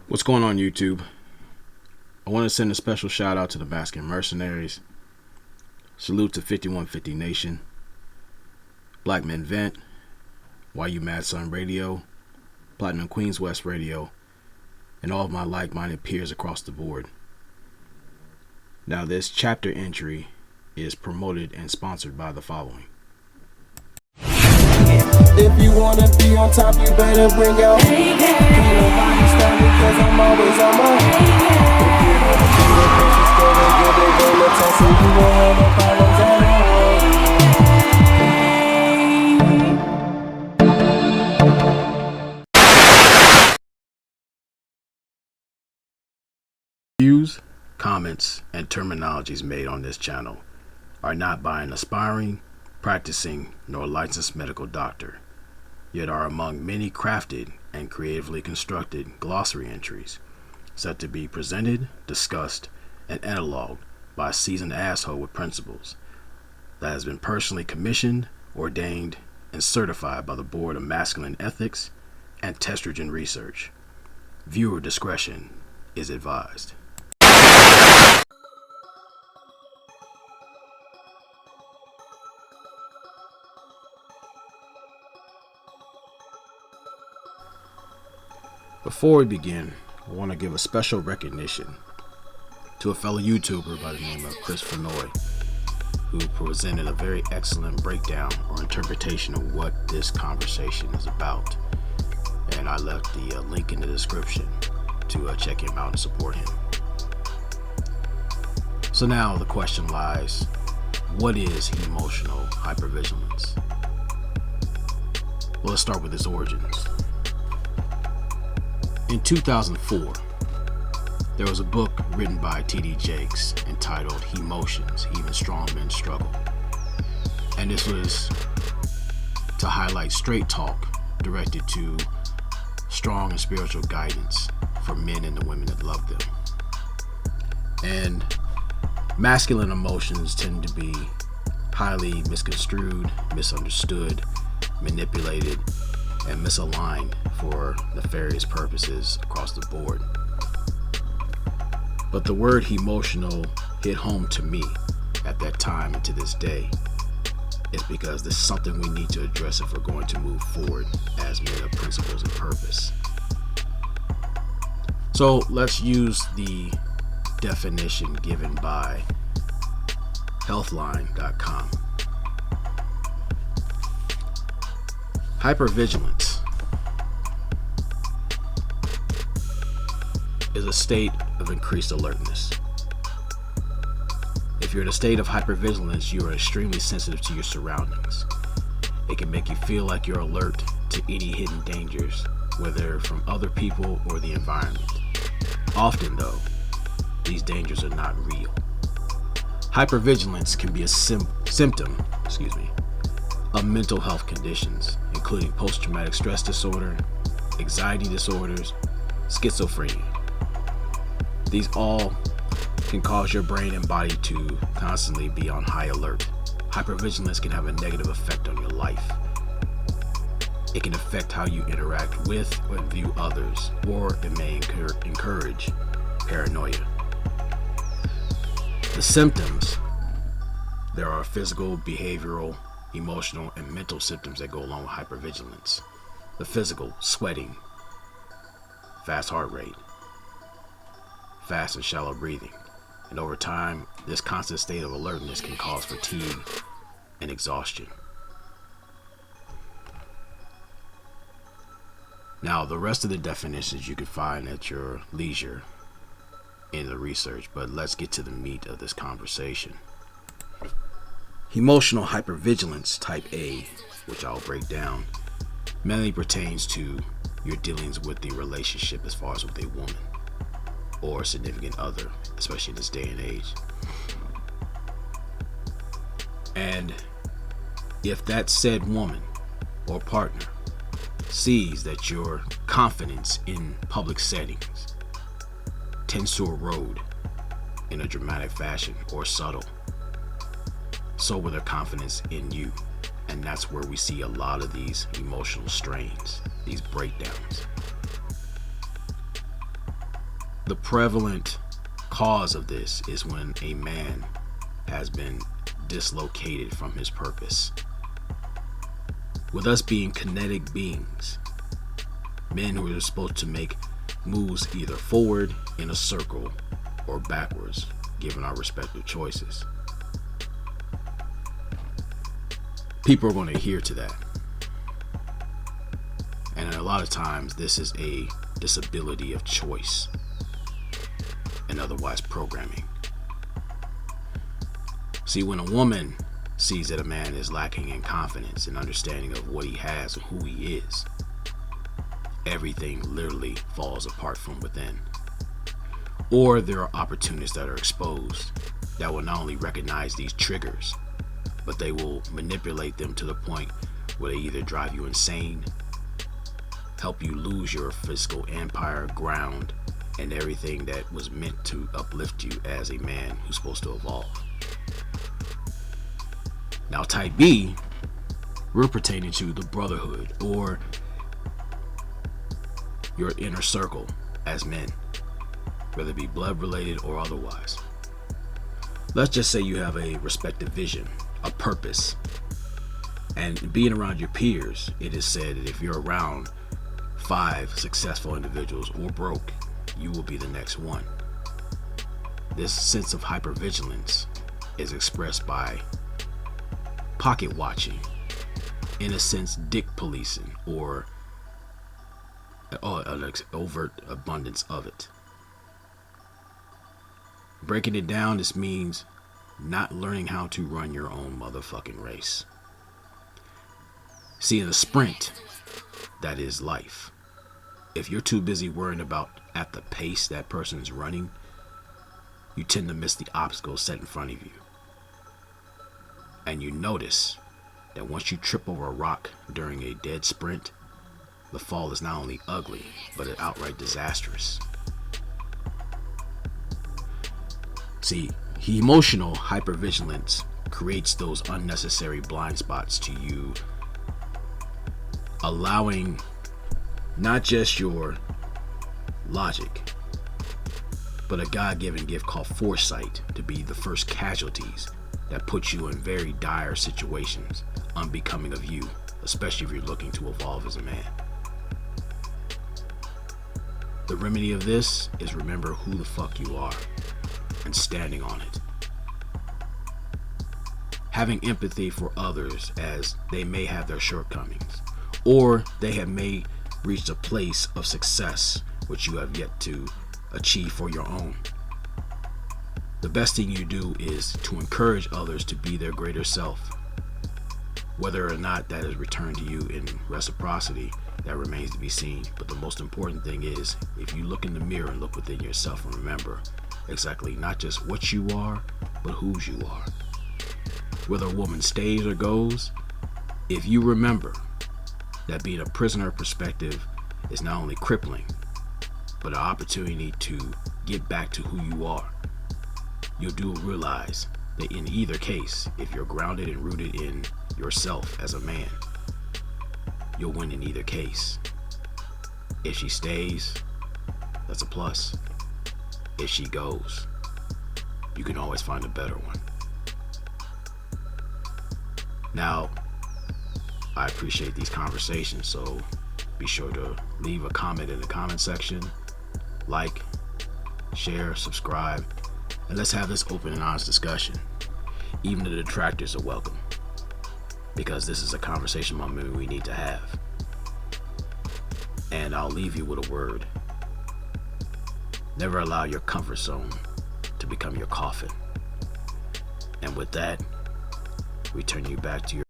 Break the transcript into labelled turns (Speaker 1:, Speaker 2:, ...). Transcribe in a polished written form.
Speaker 1: What's going on, YouTube? I want to send a special shout out to the Masculine Mercenaries. Salute to 5150 Nation, Black Men Vent, YU Mad Sun Radio, Platinum Queens West Radio, and all of my like-minded peers across the board. Now, this chapter entry is promoted and sponsored by the following.
Speaker 2: If you wanna be on top, you better bring out. Can't nobody stop me 'cause I'm always on my. If you wanna be the best, you still give it game to test, so you won't have no problems at all.
Speaker 1: Views, comments, and terminologies made on this channel are not by an aspiring, practicing, nor licensed medical doctor, yet are among many crafted and creatively constructed glossary entries set to be presented, discussed, and analogued by a seasoned asshole with principles that has been personally commissioned, ordained, and certified by the Board of Masculine Ethics and Testrogen Research. Viewer discretion is advised. Before we begin, I want to give a special recognition to a fellow YouTuber by the name of Chris Fenoy, who presented a very excellent breakdown or interpretation of what this conversation is about. And I left the link in the description to check him out and support him. So now the question lies, what is emotional hypervigilance? Well, let's start with its origins. In 2004, there was a book written by T.D. Jakes entitled Hemotions, Even Strong Men Struggle. And this was to highlight straight talk directed to strong and spiritual guidance for men and the women that love them. And masculine emotions tend to be highly misconstrued, misunderstood, manipulated, and misaligned for nefarious purposes across the board. But the word emotional hit home to me at that time and to this day is because this is something we need to address if we're going to move forward as men of principles and purpose. So let's use the definition given by healthline.com. Hypervigilance is a state of increased alertness. If you're in a state of hypervigilance, you are extremely sensitive to your surroundings. It can make you feel like you're alert to any hidden dangers, whether from other people or the environment. Often, though, these dangers are not real. Hypervigilance can be a symptom of mental health conditions, including post-traumatic stress disorder, anxiety disorders, schizophrenia. These all can cause your brain and body to constantly be on high alert. Hypervigilance can have a negative effect on your life. It can affect how you interact with or view others, or it may encourage paranoia. The symptoms: there are physical, behavioral, emotional, and mental symptoms that go along with hypervigilance. The physical: sweating, fast heart rate, fast and shallow breathing. And over time, this constant state of alertness can cause fatigue and exhaustion. Now, the rest of the definitions you can find at your leisure in the research, but let's get to the meat of this conversation. Emotional hypervigilance type A, which I'll break down, mainly pertains to your dealings with the relationship as far as with a woman or significant other, especially in this day and age. And if that said woman or partner sees that your confidence in public settings tends to erode in a dramatic fashion or subtle, so will their confidence in you. And that's where we see a lot of these emotional strains, these breakdowns. The prevalent cause of this is when a man has been dislocated from his purpose. With us being kinetic beings, men who are supposed to make moves either forward in a circle or backwards, given our respective choices, people are going to adhere to that. And a lot of times this is a disability of choice and otherwise programming. See, when a woman sees that a man is lacking in confidence and understanding of what he has and who he is, everything literally falls apart from within. Or there are opportunists that are exposed that will not only recognize these triggers, but they will manipulate them to the point where they either drive you insane, help you lose your physical empire, ground, and everything that was meant to uplift you as a man who's supposed to evolve. Now, type B, we're pertaining to the brotherhood or your inner circle as men, whether it be blood related or otherwise. Let's just say you have a respective vision, a purpose, and being around your peers, it is said that if you're around 5 successful individuals or broke, you will be the next one. This sense of hypervigilance is expressed by pocket watching, in a sense dick policing, or an overt abundance of it. Breaking it down, this means not learning how to run your own motherfucking race. See, in a sprint, that is life. If you're too busy worrying about at the pace that person's running, you tend to miss the obstacles set in front of you. And you notice that once you trip over a rock during a dead sprint, the fall is not only ugly, but outright disastrous. See, emotional hypervigilance creates those unnecessary blind spots to you, allowing not just your logic, but a God-given gift called foresight to be the first casualties that put you in very dire situations, unbecoming of you, especially if you're looking to evolve as a man. The remedy of this is remember who the fuck you are and standing on it. Having empathy for others as they may have their shortcomings, or they have may reached a place of success which you have yet to achieve for your own. The best thing you do is to encourage others to be their greater self. Whether or not that is returned to you in reciprocity, that remains to be seen. But the most important thing is, if you look in the mirror and look within yourself and remember exactly not just what you are, but whose you are. Whether a woman stays or goes, if you remember that being a prisoner perspective is not only crippling, but an opportunity to get back to who you are, you do realize that in either case, if you're grounded and rooted in yourself as a man, you'll win in either case. If she stays, that's a plus. If she goes, you can always find a better one. Now, I appreciate these conversations, so be sure to leave a comment in the comment section, like, share, subscribe, and let's have this open and honest discussion. Even the detractors are welcome, because this is a conversation moment we need to have. And I'll leave you with a word. Never allow your comfort zone to become your coffin. And with that, we turn you back to your